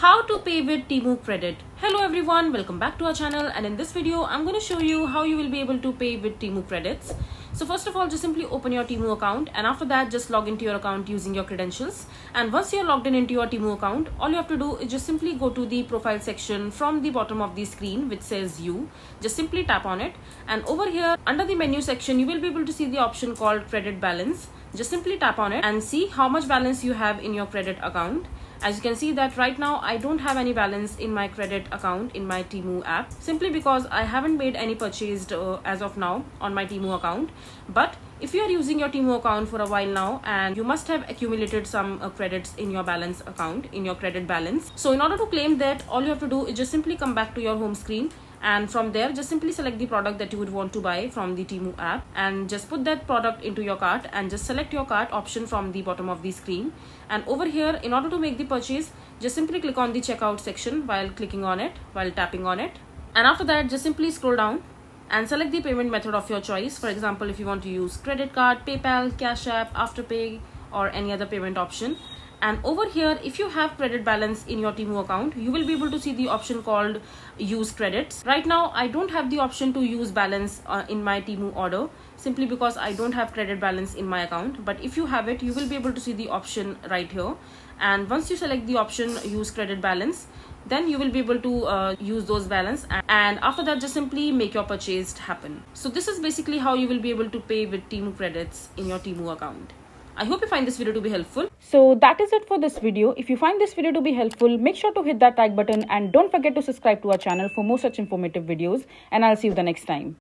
How to pay with Temu Credit. Hello everyone, welcome back to our channel, and in this video I'm going to show you how you will be able to pay with Temu Credits. So first of all, just simply open your Temu account, and after that just log into your account using your credentials. And once you're logged in into your Temu account, all you have to do is just simply go to the profile section from the bottom of the screen which says you. Just simply tap on it, and over here under the menu section you will be able to see the option called credit balance. Just simply tap on it and see how much balance you have in your credit account. As you can see that right now I don't have any balance in my credit account in my Temu app, simply because I haven't made any purchase as of now on my Temu account. But if you are using your Temu account for a while now, and you must have accumulated some credits in your balance account, in your credit balance. So in order to claim that, all you have to do is just simply come back to your home screen, and from there just simply select the product that you would want to buy from the Temu app, and just put that product into your cart, and just select your cart option from the bottom of the screen. And over here, in order to make the purchase, just simply click on the checkout section while tapping on it. And after that, just simply scroll down and select the payment method of your choice. For example, if you want to use credit card, PayPal, Cash App, Afterpay, or any other payment option. And over here, if you have credit balance in your Temu account, you will be able to see the option called use credits. Right now I don't have the option to use balance in my Temu order, simply because I don't have credit balance in my account. But if you have it, you will be able to see the option right here. And once you select the option use credit balance, then you will be able to use those balance, and after that just simply make your purchase happen. So this is basically how you will be able to pay with Temu credits in your Temu account. I hope you find this video to be helpful. So that is it for this video. If you find this video to be helpful, make sure to hit that like button, and don't forget to subscribe to our channel for more such informative videos, and I'll see you the next time.